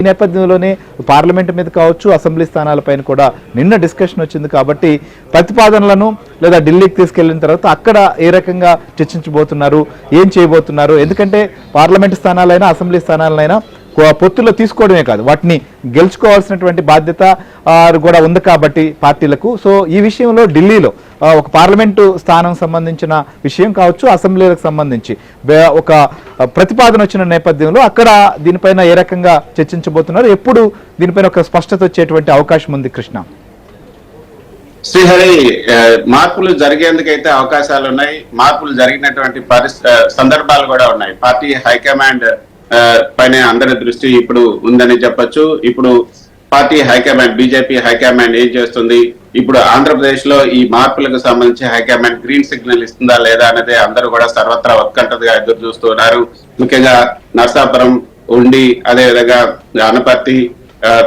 ఈ నేపథ్యంలోనే పార్లమెంట్ మీద కావచ్చు, అసెంబ్లీ స్థానాలపైన కూడా నిన్న డిస్కషన్ వచ్చింది. కాబట్టి ప్రతిపాదనలను లేదా ఢిల్లీకి తీసుకెళ్లిన తర్వాత అక్కడ ఏ రకంగా చర్చించబోతున్నారు, ఏం చేయబోతున్నారు, ఎందుకంటే పార్లమెంట్ స్థానాలైనా అసెంబ్లీ స్థానాలైనా పొత్తుల్లో తీసుకోవడమే కాదు, వాటిని గెలుచుకోవాల్సినటువంటి బాధ్యత కూడా ఉంది కాబట్టి పార్టీలకు. సో ఈ విషయంలో ఢిల్లీలో ఒక పార్లమెంటు స్థానం సంబంధించిన విషయం కావచ్చు, అసెంబ్లీలకు సంబంధించి ఒక ప్రతిపాదన వచ్చిన నేపథ్యంలో అక్కడ దీనిపైన ఏ రకంగా చర్చించబోతున్నారు, ఎప్పుడు దీనిపైన ఒక స్పష్టత వచ్చేటువంటి అవకాశం ఉంది కృష్ణ? శ్రీహరి, మార్పులు జరిగేందుకైతే అవకాశాలు ఉన్నాయి, మార్పులు జరిగినటువంటి సందర్భాలు కూడా ఉన్నాయి. పార్టీ హైకమాండ్ పైన అందరి దృష్టి ఇప్పుడు ఉందని చెప్పొచ్చు. ఇప్పుడు పార్టీ హైకమాండ్, బీజేపీ హైకమాండ్ ఏం చేస్తుంది, ఇప్పుడు ఆంధ్రప్రదేశ్ లో ఈ మార్పులకు సంబంధించి హైకమాండ్ గ్రీన్ సిగ్నల్ ఇస్తుందా లేదా అనేది అందరూ కూడా సర్వత్రా ఉత్కంఠగా ఎదురు చూస్తున్నారు. ముఖ్యంగా నర్సాపురం, ఉండి, అదేవిధంగా అనపర్తి,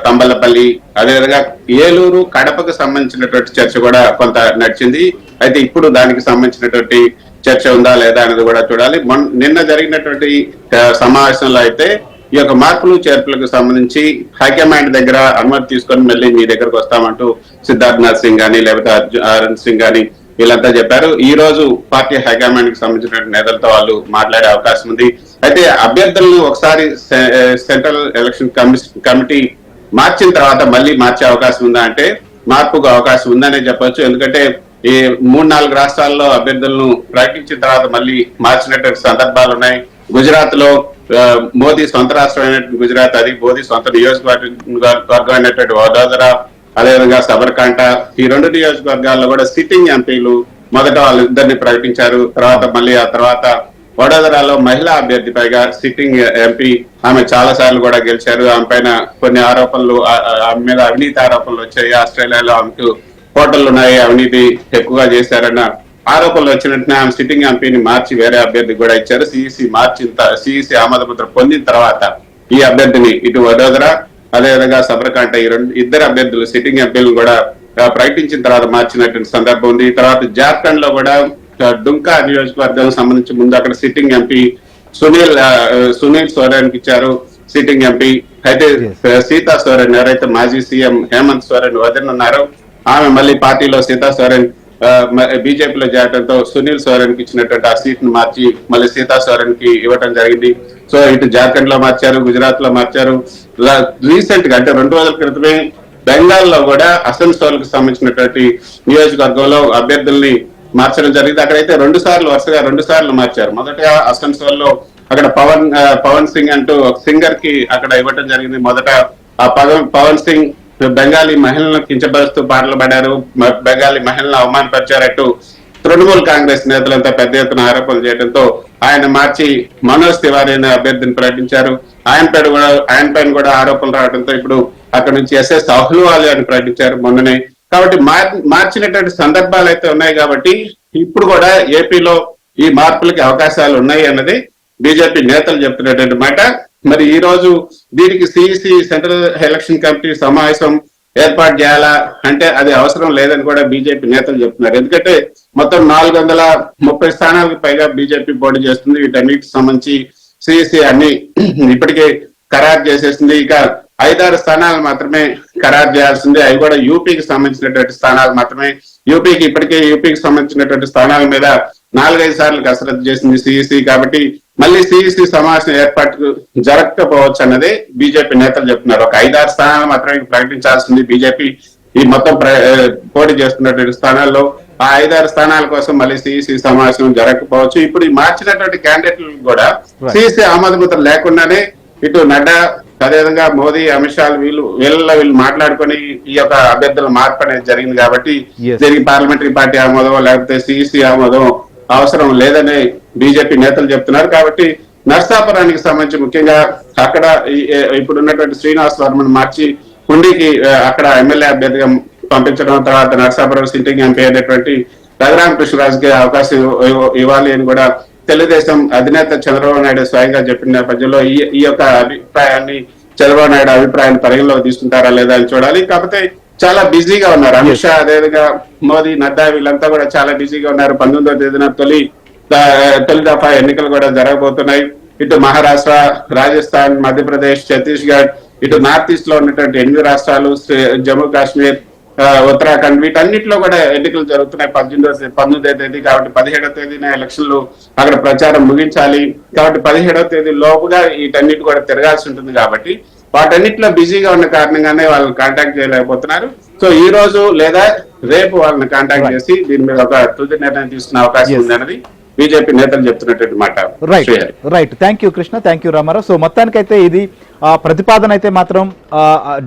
తంబలపల్లి, అదేవిధంగా ఏలూరు, కడపకు సంబంధించినటువంటి చర్చ కూడా కొంత నడిచింది. అయితే ఇప్పుడు దానికి సంబంధించినటువంటి చర్చ ఉందా లేదా అనేది కూడా చూడాలి. నిన్న జరిగినటువంటి సమావేశంలో అయితే ఈ యొక్క మార్పులు చేర్పులకు సంబంధించి హైకమాండ్ దగ్గర అనుమతి తీసుకొని మళ్ళీ మీ దగ్గరకు వస్తామంటూ సిద్ధార్థనాథ్ సింగ్ గాని లేకపోతే అరుణ్ సింగ్ గాని వీళ్ళంతా చెప్పారు. ఈ రోజు పార్టీ హైకమాండ్ కి సంబంధించిన నేతలతో వాళ్ళు మాట్లాడే అవకాశం ఉంది. అయితే అభ్యర్థులను ఒకసారి సెంట్రల్ ఎలక్షన్ కమిటీ మార్చిన తర్వాత మళ్ళీ మార్చే అవకాశం ఉందా అంటే మార్పుకు అవకాశం ఉందనే చెప్పొచ్చు. ఎందుకంటే ఈ 3-4 రాష్ట్రాల్లో అభ్యర్థులను ప్రకటించిన తర్వాత మళ్ళీ మార్చినటువంటి సందర్భాలు ఉన్నాయి. గుజరాత్ లో మోదీ సొంత రాష్ట్రం అయినటువంటి గుజరాత్, అది మోదీ సొంత నియోజకవర్గం అయినటువంటి వడోదర, అదేవిధంగా సబర్కాంట, ఈ 2 నియోజకవర్గాల్లో కూడా సిట్టింగ్ ఎంపీలు మొదట వాళ్ళిద్దరిని ప్రకటించారు. ఆ తర్వాత వడోదరాలో మహిళా అభ్యర్థి పైగా సిట్టింగ్ ఎంపీ, ఆమె చాలా సార్లు కూడా గెలిచారు. ఆమె పైన కొన్ని ఆరోపణలు, ఆమె మీద అవినీతి ఆరోపణలు వచ్చాయి. ఆస్ట్రేలియాలో ఆమెకు హోటళ్లు ఉన్నాయి, అవినీతి ఎక్కువగా చేశారన్న ఆరోపణలు వచ్చినట్టునే ఆమె సిట్టింగ్ ఎంపీని మార్చి వేరే అభ్యర్థికి కూడా ఇచ్చారు. సిఈసి ఆమోద ముద్ర పొందిన తర్వాత ఈ అభ్యర్థిని ఇటు వడోదర, అదేవిధంగా సబర్కాంట, ఈ ఇద్దరు అభ్యర్థులు సిట్టింగ్ ఎంపీలను కూడా ప్రకటించిన తర్వాత మార్చినటువంటి సందర్భం ఉంది. తర్వాత జార్ఖండ్ లో కూడా డుంకా నియోజకవర్గానికి సంబంధించి ముందు అక్కడ సిట్టింగ్ ఎంపీ సునీల్ సోరెన్ కి ఇచ్చారు సిట్టింగ్ ఎంపీ. అయితే సీతా సోరెన్, ఎవరైతే మాజీ సీఎం హేమంత్ సోరెన్ వదిన ఉన్నారో ఆమె మళ్ళీ పార్టీలో సీతా సోరెన్ బీజేపీలో చేరడంతో సునీల్ సోరెన్ కి ఇచ్చినటువంటి ఆ సీట్ ను మార్చి మళ్ళీ సీతా సోరెన్ కి ఇవ్వడం జరిగింది. సో ఇటు జార్ఖండ్ లో మార్చారు, గుజరాత్ లో మార్చారు. రీసెంట్ గా అంటే 2 రోజుల క్రితమే బెంగాల్లో కూడా అసన్సోల్ కు సంబంధించినటువంటి నియోజకవర్గంలో అభ్యర్థుల్ని మార్చడం జరిగింది. అక్కడైతే వరుసగా 2 సార్లు మార్చారు. మొదటగా అసన్సోల్ లో అక్కడ పవన్ సింగ్ అంటూ ఒక సింగర్ కి అక్కడ ఇవ్వడం జరిగింది. మొదట ఆ పవన్ సింగ్ బెంగాలీ మహిళలను కించపరుస్తూ పాటలు పాడారు, బెంగాలీ మహిళలను అవమానపరిచారట్టు తృణమూల్ కాంగ్రెస్ నేతలంతా పెద్ద ఎత్తున ఆరోపణలు చేయడంతో ఆయన మార్చి మనోజ్ తివారీ అనే అభ్యర్థిని ప్రకటించారు. ఆయన పైన కూడా ఆరోపణలు రావడంతో ఇప్పుడు అక్కడ నుంచి ఎస్ఎస్ అహ్లూవాలియా అని ప్రకటించారు మొన్ననే. కాబట్టి మార్చినటువంటి సందర్భాలు అయితే ఉన్నాయి. కాబట్టి ఇప్పుడు కూడా ఏపీలో ఈ మార్పులకి అవకాశాలు ఉన్నాయి అన్నది బీజేపీ నేతలు చెప్తున్నటువంటి మాట. మరి ఈ రోజు దీనికి సిఈసి సెంట్రల్ ఎలక్షన్ కమిటీ సమావేశం ఏర్పాటు చేయాలా అంటే అది అవసరం లేదని కూడా బీజేపీ నేతలు చెప్తున్నారు. ఎందుకంటే మొత్తం 430 స్థానాలకు పైగా బీజేపీ పోటీ చేస్తుంది. వీటన్నిటికి సంబంధించి సిఈసి అన్ని ఇప్పటికే ఖరారు చేసేసింది. ఇక 5-6 స్థానాలు మాత్రమే ఖరారు చేయాల్సింది, అవి కూడా యూపీకి సంబంధించినటువంటి స్థానాలు మాత్రమే. యూపీకి సంబంధించినటువంటి స్థానాల మీద 4-5 సార్లు కసరత్తు చేసింది సిఈసి. కాబట్టి మళ్ళీ సిఈసి సమావేశం ఏర్పాటు జరగకపోవచ్చు అన్నది బీజేపీ నేతలు చెప్తున్నారు. ఒక 5-6 స్థానాలు మాత్రమే ప్రకటించాల్సింది బీజేపీ. ఈ మొత్తం పోటీ చేస్తున్నటువంటి స్థానాల్లో ఆ 5-6 స్థానాల కోసం మళ్ళీ సిఈసి సమావేశం జరగకపోవచ్చు. ఇప్పుడు ఈ మార్చినటువంటి క్యాండిడేట్లు కూడా సిఈసి ఆమోద ముద్ర లేకుండానే ఇటు నడ్డా, అదేవిధంగా మోదీ, అమిత్ షా వీళ్ళు మాట్లాడుకొని ఈ యొక్క అభ్యర్థుల మార్పు అనేది జరిగింది. కాబట్టి దీనికి పార్లమెంటరీ పార్టీ ఆమోదం లేకపోతే సిఈసి ఆమోదం అవసరం లేదని బీజేపీ నేతలు చెప్తున్నారు. కాబట్టి నర్సాపురానికి సంబంధించి ముఖ్యంగా అక్కడ ఇప్పుడు ఉన్నటువంటి శ్రీనివాస్ వర్మను మార్చి హుండీకి అక్కడ ఎమ్మెల్యే అభ్యర్థిగా పంపించడం, తర్వాత నర్సాపురం సిట్టింగ్ ఎంపీ అయినటువంటి రఘురామ కృష్ణరాజుకి అవకాశం ఇవ్వాలి అని కూడా తెలుగుదేశం అధినేత చంద్రబాబు నాయుడు స్వయంగా చెప్పిన నేపథ్యంలో ఈ యొక్క అభిప్రాయాన్ని చంద్రబాబు నాయుడు అభిప్రాయాన్ని పరిగణలోకి తీసుకుంటారా లేదా అని చూడాలి. కాకపోతే చాలా బిజీగా ఉన్నారు అమిత్ షా, అదేవిధంగా మోదీ, నడ్డా వీళ్ళంతా కూడా చాలా బిజీగా ఉన్నారు. 19వ తేదీన తొలి దఫా ఎన్నికలు కూడా జరగబోతున్నాయి. ఇటు మహారాష్ట్ర, రాజస్థాన్, మధ్యప్రదేశ్, ఛత్తీస్గఢ్ ఇటు నార్త్ ఈస్ట్ లో ఉన్నటువంటి 8 రాష్ట్రాలు, జమ్మూ కాశ్మీర్, ఉత్తరాఖండ్, వీటన్నిటిలో కూడా ఎన్నికలు జరుగుతున్నాయి. 19వ తేదీ కాబట్టి 17వ తేదీన ఎలక్షన్లు అక్కడ ప్రచారం ముగించాలి. కాబట్టి 17వ తేదీ లోపుగా వీటన్నిటి కూడా తిరగాల్సి ఉంటుంది. కాబట్టి వాటన్నిటిలో బిజీగా ఉన్న కారణంగానే వాళ్ళని కాంటాక్ట్ చేయలేకపోతున్నారు. సో ఈ రోజు లేదా రేపు వాళ్ళని కాంటాక్ట్ చేసి దీని మీద ఒక తుది నిర్ణయం తీసుకునే అవకాశం ఉంది అన్నది బీజేపీ నేతలు చెప్తున్నటువంటి మాట. Right. Thank you Krishna, thank you Ramarao. So మొత్తానికైతే ఇది ప్రతిపాదన అయితే మాత్రం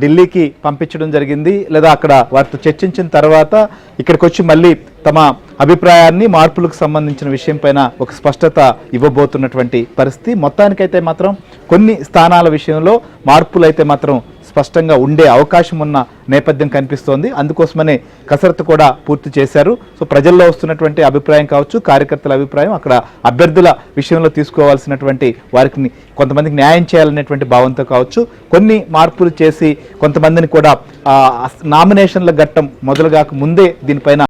ఢిల్లీకి పంపించడం జరిగింది, లేదా అక్కడ వారితో చర్చించిన తర్వాత ఇక్కడికి వచ్చి మళ్ళీ తమ అభిప్రాయాన్ని మార్పులకు సంబంధించిన విషయం పైన ఒక స్పష్టత ఇవ్వబోతున్నటువంటి పరిస్థితి. మొత్తానికైతే మాత్రం కొన్ని స్థానాల విషయంలో మార్పులు అయితే మాత్రం స్పష్టంగా ఉండే అవకాశం ఉన్న నేపథ్యం కనిపిస్తోంది. అందుకోసమనే కసరత్తు కూడా పూర్తి చేశారు. సో ప్రజల్లో వస్తున్నటువంటి అభిప్రాయం కావచ్చు, కార్యకర్తల అభిప్రాయం, అక్కడ అభ్యర్థుల విషయంలో తీసుకోవాల్సినటువంటి వారికి కొంతమందికి న్యాయం చేయాలనేటువంటి భావంతో కావచ్చు, కొన్ని మార్పులు చేసి కొంతమందిని కూడా నామినేషన్ల ఘట్టం మొదలుగాక ముందే దీనిపైన